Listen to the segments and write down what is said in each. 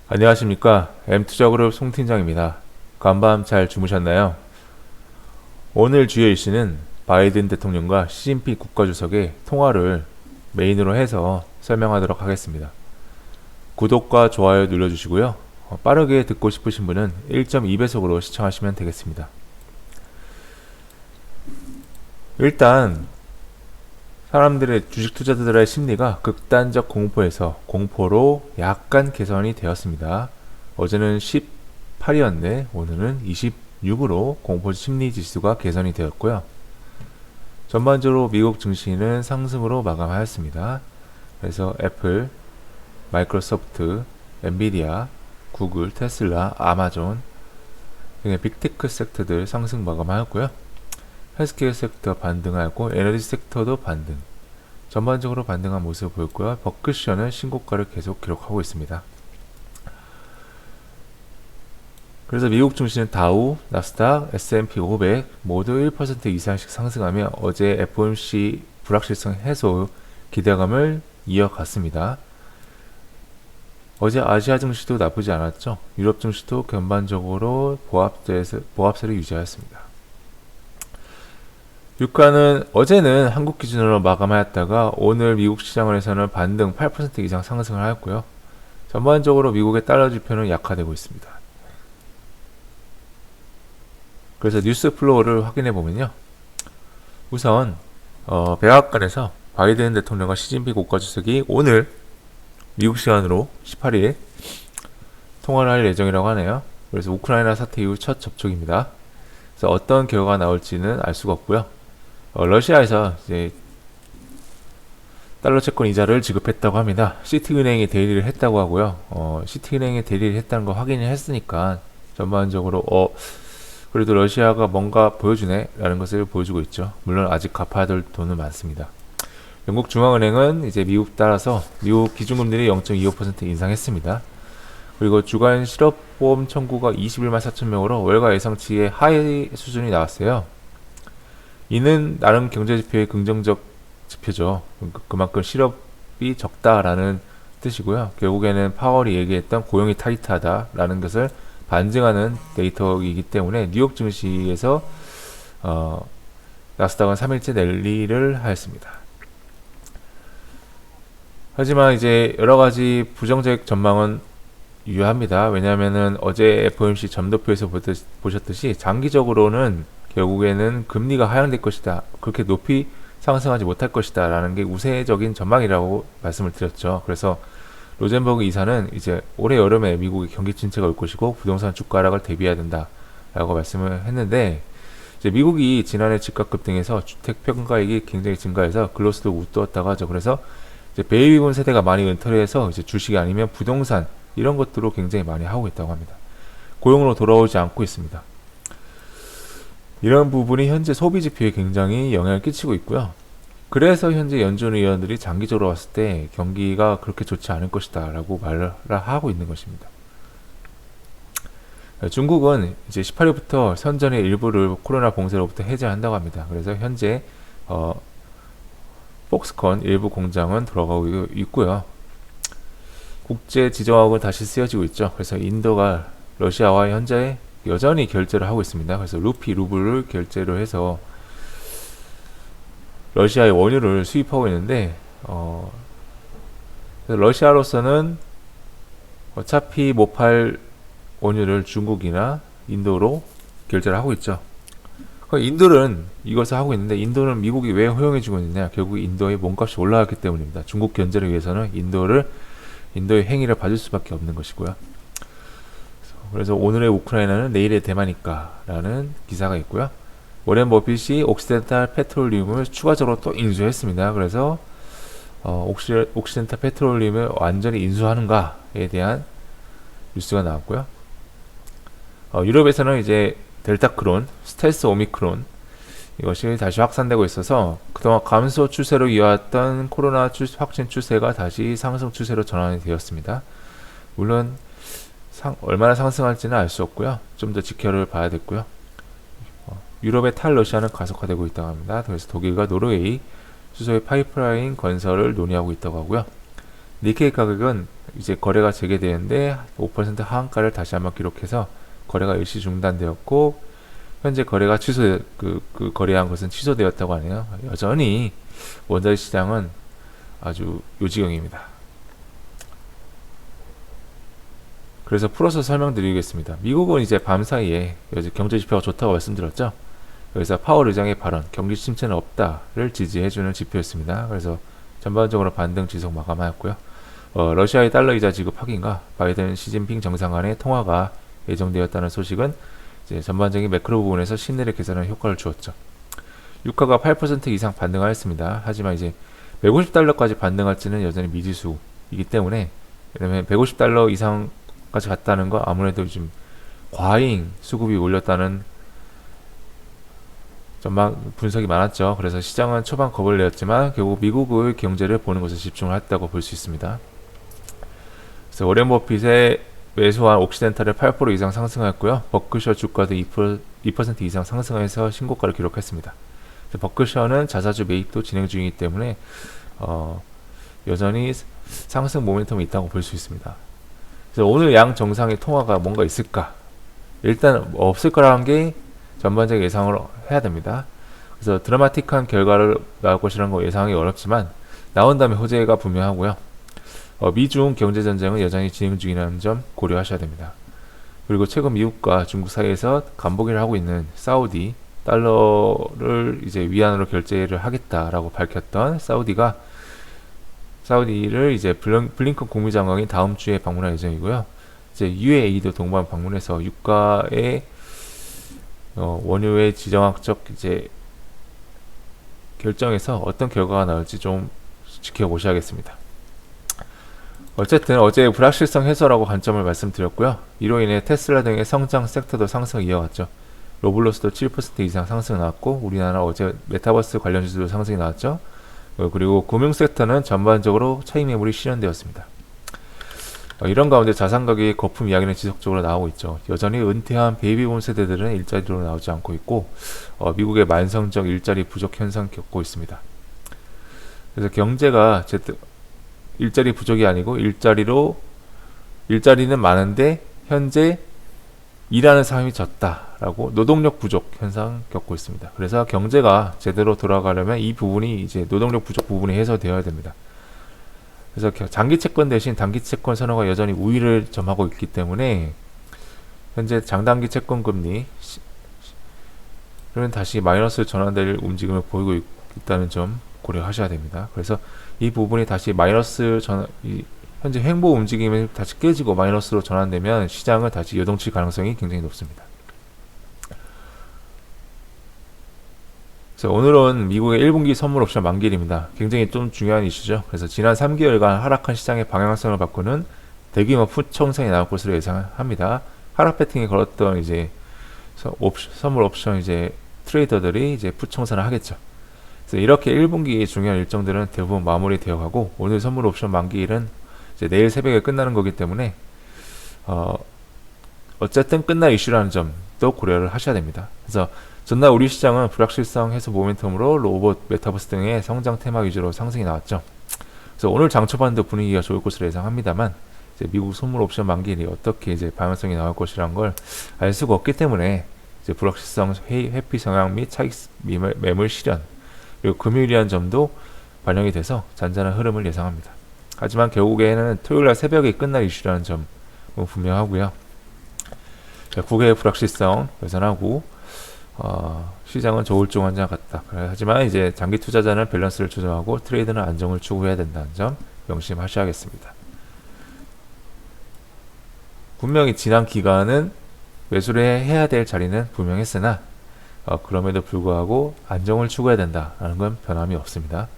안녕하십니까. M투자그룹 송팀장입니다. 간밤 잘 주무셨나요? 오늘 주요 이슈는 바이든 대통령과 시진핑 국가주석의 통화를 메인으로 해서 설명하도록 하겠습니다. 구독과 좋아요 눌러주시고요. 빠르게 듣고 싶으신 분은 1.2배속으로 시청하시면 되겠습니다. 일단 사람들의 주식 투자자들의 심리가 극단적 공포로 약간 개선이 되었습니다. 어제는 18이었는데 오늘은 26으로 공포 심리 지수가 개선이 되었고요. 전반적으로 미국 증시는 상승으로 마감하였습니다. 그래서 애플, 마이크로소프트, 엔비디아, 구글, 테슬라, 아마존 등의 빅테크 섹터들 상승 마감하였고요. 헬스케어 섹터 반등하였고 에너지 섹터도 반등, 전반적으로 반등한 모습을 보였고요. 버크셔는 신고가를 계속 기록하고 있습니다. 그래서 미국 증시는 다우, 나스닥, S&P 500 모두 1% 이상씩 상승하며 어제 FOMC 불확실성 해소 기대감을 이어갔습니다. 어제 아시아 증시도 나쁘지 않았죠. 유럽 증시도 전반적으로 보합세를 유지하였습니다. 유가는 어제는 한국 기준으로 마감하였다가 오늘 미국 시장에서는 반등 8% 이상 상승을 하였고요. 전반적으로 미국의 달러 지표는 약화되고 있습니다. 그래서 뉴스 플로우를 확인해 보면요. 우선 백악관에서 바이든 대통령과 시진핑 국가주석이 오늘 미국 시간으로 18일 통화를 할 예정이라고 하네요. 그래서 우크라이나 사태 이후 첫 접촉입니다. 그래서 어떤 결과가 나올지는 알 수가 없고요. 러시아에서 이제 달러 채권 이자를 지급했다고 합니다. 시티은행이 대리를 했다고 하고요. 시티은행이 대리를 했다는 거 확인을 했으니까 전반적으로 그래도 러시아가 뭔가 보여주네 라는 것을 보여주고 있죠. 물론 아직 갚아야 될 돈은 많습니다. 영국 중앙은행은 이제 미국 따라서 미국 기준금리를 0.25% 인상했습니다. 그리고 주간 실업보험 청구가 21만 4천 명으로 월가 예상치의 하위 수준이 나왔어요. 이는 나름 경제지표의 긍정적 지표죠. 그만큼 실업이 적다라는 뜻이고요. 결국에는 파월이 얘기했던 고용이 타이트하다라는 것을 반증하는 데이터이기 때문에 뉴욕 증시에서 나스닥은 3일째 랠리를 하였습니다. 하지만 이제 여러가지 부정적 전망은 유효합니다. 왜냐하면은 어제 FOMC 점도표에서 보셨듯이 장기적으로는 결국에는 금리가 하향될 것이다. 그렇게 높이 상승하지 못할 것이다. 라는 게 우세적인 전망이라고 말씀을 드렸죠. 그래서 로젠버그 이사는 이제 올해 여름에 미국의 경기 침체가 올 것이고 부동산 주가 하락을 대비해야 된다. 라고 말씀을 했는데 이제 미국이 지난해 집값 급등해서 주택 평가액이 굉장히 증가해서 글로스도 웃도었다고 하죠. 그래서 이제 베이비붐 세대가 많이 은퇴를 해서 이제 주식이 아니면 부동산 이런 것들로 굉장히 많이 하고 있다고 합니다. 고용으로 돌아오지 않고 있습니다. 이런 부분이 현재 소비 지표에 굉장히 영향을 끼치고 있고요. 그래서 현재 연준 의원들이 장기적으로 봤을 때 경기가 그렇게 좋지 않을 것이다 라고 말을 하고 있는 것입니다. 중국은 이제 18일부터 선전의 일부를 코로나 봉쇄로부터 해제한다고 합니다. 그래서 현재 폭스콘 일부 공장은 돌아가고 있고요. 국제 지정학은 다시 쓰여지고 있죠. 그래서 인도가 러시아와 현재 여전히 결제를 하고 있습니다. 그래서 루블을 결제로 해서 러시아의 원유를 수입하고 있는데 러시아로서는 어차피 못 팔 원유를 중국이나 인도로 결제를 하고 있죠. 인도는 이것을 하고 있는데 인도는 미국이 왜 허용해주고 있느냐, 결국 인도의 몸값이 올라갔기 때문입니다. 중국 견제를 위해서는 인도의 행위를 봐줄 수밖에 없는 것이고요. 그래서 오늘의 우크라이나는 내일의 대만일까라는 기사가 있고요. 워렌 버핏이 옥시덴탈 페트롤리움을 추가적으로 또 인수했습니다. 그래서 옥시덴탈 페트롤리움을 완전히 인수하는가에 대한 뉴스가 나왔고요. 유럽에서는 이제 델타크론, 스텔스 오미크론 이것이 다시 확산되고 있어서 그동안 감소 추세로 이어왔던 코로나 확진 추세가 다시 상승 추세로 전환이 되었습니다. 물론 얼마나 상승할지는 알 수 없고요. 좀 더 지켜를 봐야 됐고요. 유럽의 탈러시아는 가속화되고 있다고 합니다. 그래서 독일과 노르웨이 수소의 파이프라인 건설을 논의하고 있다고 하고요. 니케이 가격은 이제 거래가 재개되는데 5% 하한가를 다시 한번 기록해서 거래가 일시 중단되었고, 현재 거래가 그 거래한 것은 취소되었다고 하네요. 여전히 원자재 시장은 아주 요지경입니다. 그래서 풀어서 설명드리겠습니다. 미국은 이제 밤 사이에 경제 지표가 좋다고 말씀드렸죠. 여기서 파월 의장의 발언, 경기 침체는 없다를 지지해주는 지표였습니다. 그래서 전반적으로 반등 지속 마감하였고요. 러시아의 달러 이자 지급 확인과 바이든 시진핑 정상 간의 통화가 예정되었다는 소식은 이제 전반적인 매크로 부분에서 신뢰를 개선하는 효과를 주었죠. 유가가 8% 이상 반등하였습니다. 하지만 이제 150달러까지 반등할지는 여전히 미지수이기 때문에, 왜냐면 150달러 이상까지 갔다는 거 아무래도 좀 과잉 수급이 올렸다는 전망 분석이 많았죠. 그래서 시장은 초반 겁을 내었지만 결국 미국의 경제를 보는 것에 집중을 했다고 볼 수 있습니다. 그래서 워렌 버핏의 매수한 옥시덴탈을 8% 이상 상승하였고요. 버크셔 주가도 2% 이상 상승해서 신고가를 기록했습니다. 버크셔는 자사주 매입도 진행 중이기 때문에 여전히 상승 모멘텀이 있다고 볼 수 있습니다. 그래서 오늘 양 정상의 통화가 뭔가 있을까? 일단 없을 거라는 게 전반적 예상을 해야 됩니다. 그래서 드라마틱한 결과를 나올 것이라는 거 예상하기 어렵지만 나온다면 호재가 분명하고요. 미중 경제전쟁은 여전히 진행 중이라는 점 고려하셔야 됩니다. 그리고 최근 미국과 중국 사이에서 간보기를 하고 있는 사우디, 달러를 이제 위안으로 결제를 하겠다라고 밝혔던 사우디를 이제 블링컨 국무장관이 다음 주에 방문할 예정이고요. 이제 UAE도 동반 방문해서 유가의 원유의 지정학적 이제 결정에서 어떤 결과가 나올지 좀 지켜보셔야겠습니다. 어쨌든 어제 불확실성 해소라고 관점을 말씀드렸고요. 이로 인해 테슬라 등의 성장 섹터도 상승 이어갔죠. 로블로스도 7% 이상 상승 나왔고, 우리나라 어제 메타버스 관련 주들도 상승이 나왔죠. 그리고 금융 섹터는 전반적으로 차익 매물이 실현되었습니다. 이런 가운데 자산 가격의 거품 이야기는 지속적으로 나오고 있죠. 여전히 은퇴한 베이비붐 세대들은 일자리로 나오지 않고 있고, 미국의 만성적 일자리 부족 현상 겪고 있습니다. 그래서 경제가 일자리 부족이 아니고 일자리는 많은데 현재 일하는 사람이 적다라고 노동력 부족 현상 겪고 있습니다. 그래서 경제가 제대로 돌아가려면 이 부분이 이제 노동력 부족 부분이 해소되어야 됩니다. 그래서 장기 채권 대신 단기 채권 선호가 여전히 우위를 점하고 있기 때문에 현재 장단기 채권 금리는 다시 마이너스로 전환될 움직임을 보이고 있다는 점 고려하셔야 됩니다. 그래서 이 부분이 다시 현재 횡보 움직임이 다시 깨지고 마이너스로 전환되면 시장은 다시 요동칠 가능성이 굉장히 높습니다. 오늘은 미국의 1분기 선물 옵션 만기일입니다. 굉장히 좀 중요한 이슈죠. 그래서 지난 3개월간 하락한 시장의 방향성을 바꾸는 대규모 풋 청산이 나올 것으로 예상합니다. 하락 배팅에 걸었던 이제 선물 옵션 이제 트레이더들이 이제 풋 청산을 하겠죠. 그래서 이렇게 1분기 중요한 일정들은 대부분 마무리되어 가고, 오늘 선물 옵션 만기일은 이제 내일 새벽에 끝나는 거기 때문에 어쨌든 끝날 이슈라는 점도 고려를 하셔야 됩니다. 그래서 전날 우리 시장은 불확실성 해소 모멘텀으로 로봇, 메타버스 등의 성장 테마 위주로 상승이 나왔죠. 그래서 오늘 장 초반도 분위기가 좋을 것으로 예상합니다만, 이제 미국 선물 옵션 만기일이 어떻게 이제 방향성이 나올 것이라는 걸 알 수가 없기 때문에 이제 불확실성 회피 성향 및 차익 매물 실현, 그리고 금요일이라는 점도 반영이 돼서 잔잔한 흐름을 예상합니다. 하지만 결국에는 토요일날 새벽에 끝날 이슈라는 점은 분명하고요. 국외의 불확실성 개선하고 시장은 저울종한장 같다. 하지만 이제 장기 투자자는 밸런스를 조정하고 트레이드는 안정을 추구해야 된다는 점 명심하셔야겠습니다. 분명히 지난 기간은 매수를 해야 될 자리는 분명했으나 그럼에도 불구하고 안정을 추구해야 된다는 건 변함이 없습니다.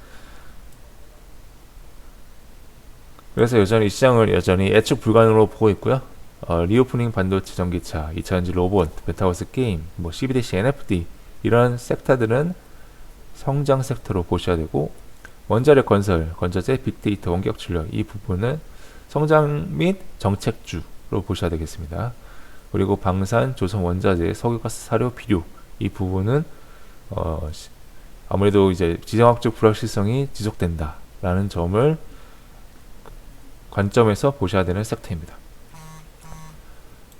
그래서 여전히 시장을 예측 불가능으로 보고 있고요. 리오프닝 반도체 전기차, 2차전지 로봇, 메타버스 게임, CBDC, NFT 이런 섹터들은 성장 섹터로 보셔야 되고, 원자력 건설, 건자재, 빅데이터, 원격 출력 이 부분은 성장 및 정책주로 보셔야 되겠습니다. 그리고 방산, 조선 원자재, 석유가스 사료, 비료 이 부분은 아무래도 이제 지정학적 불확실성이 지속된다라는 점을 관점에서 보셔야 되는 섹터입니다.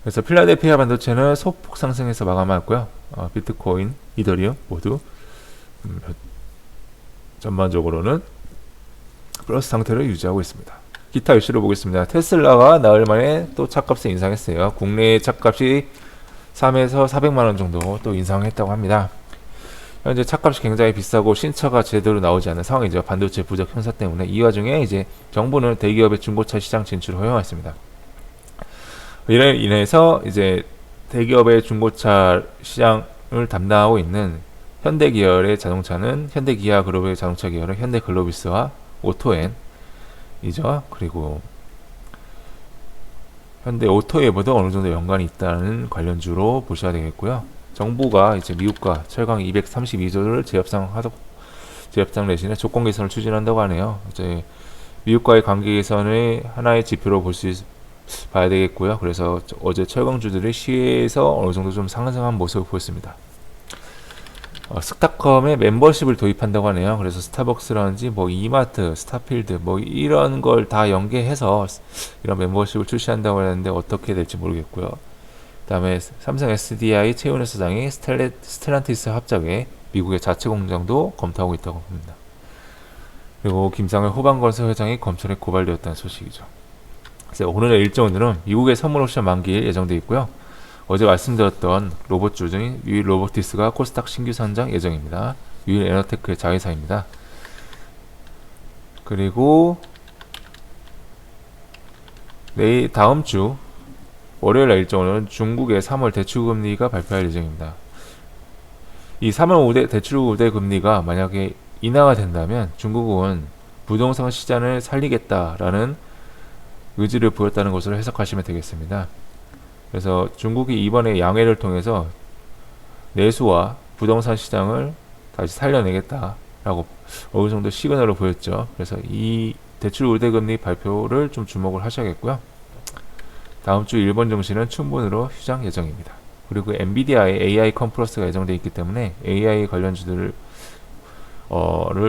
그래서 필라델피아 반도체는 소폭 상승해서 마감하였고요. 비트코인, 이더리움 모두 전반적으로는 플러스 상태를 유지하고 있습니다. 기타 이슈를 보겠습니다. 테슬라가 나흘 만에 또 차값을 인상했어요. 국내 차값이 3에서 400만원 정도 또 인상했다고 합니다. 현재 차값이 굉장히 비싸고 신차가 제대로 나오지 않는 상황이죠. 반도체 부족 현상 때문에. 이 와중에 이제 정부는 대기업의 중고차 시장 진출을 허용했습니다. 이로 인해서 이제 대기업의 중고차 시장을 담당하고 있는 현대 계열의 자동차는 현대기아 그룹의 자동차 계열은 현대글로비스와 오토엔이죠. 그리고 현대 오토웨버도 어느 정도 연관이 있다는 관련주로 보셔야 되겠고요. 정부가 이제 미국과 철강 232조를 재협상 내신에 조건 개선을 추진한다고 하네요. 이제 미국과의 관계 개선의 하나의 지표로 봐야 되겠고요. 그래서 어제 철강주들이 시에서 어느 정도 좀 상승한 모습을 보였습니다. 스타컴에 멤버십을 도입한다고 하네요. 그래서 스타벅스라든지 뭐 이마트, 스타필드 뭐 이런 걸 다 연계해서 이런 멤버십을 출시한다고 하는데 어떻게 될지 모르겠고요. 그 다음에 삼성 SDI 최은혜 사장이 스텔란티스 합작에 미국의 자체 공장도 검토하고 있다고 합니다. 그리고 김상현 호반건설 회장이 검찰에 고발되었다는 소식이죠. 그래서 오늘의 일정으로는 미국의 선물 옵션 만기일 예정되어 있고요. 어제 말씀드렸던 로봇주 중인 유일 로보티스가 코스닥 신규 상장 예정입니다. 유일 에너테크의 자회사입니다. 그리고 내일 다음 주 월요일 일정으로는 중국의 3월 대출금리가 발표할 예정입니다. 이 3월 대출 우대 금리가 만약에 인하가 된다면 중국은 부동산 시장을 살리겠다라는 의지를 보였다는 것으로 해석하시면 되겠습니다. 그래서 중국이 이번에 양해를 통해서 내수와 부동산 시장을 다시 살려내겠다라고 어느 정도 시그널을 보였죠. 그래서 이 대출 우대금리 발표를 좀 주목을 하셔야겠고요. 다음 주 일본 증시는 춘분으로 휴장 예정입니다. 그리고 엔비디아의 AI 컨퍼런스가 예정되어 있기 때문에 AI 관련주들을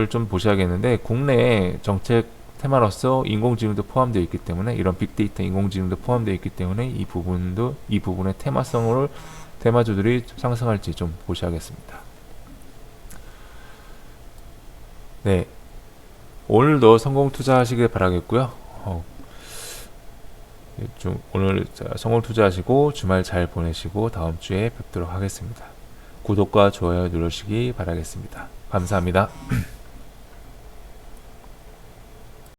좀 보셔야겠는데 국내에 정책 테마로서 인공지능도 포함되어 있기 때문에 이런 빅데이터 인공지능도 포함되어 있기 때문에 이 부분의 테마주들이 상승할지 좀 보셔야겠습니다. 네, 오늘도 성공 투자하시길 바라겠고요. 오늘 성공 투자하시고 주말 잘 보내시고 다음 주에 뵙도록 하겠습니다. 구독과 좋아요 누르시기 바라겠습니다. 감사합니다.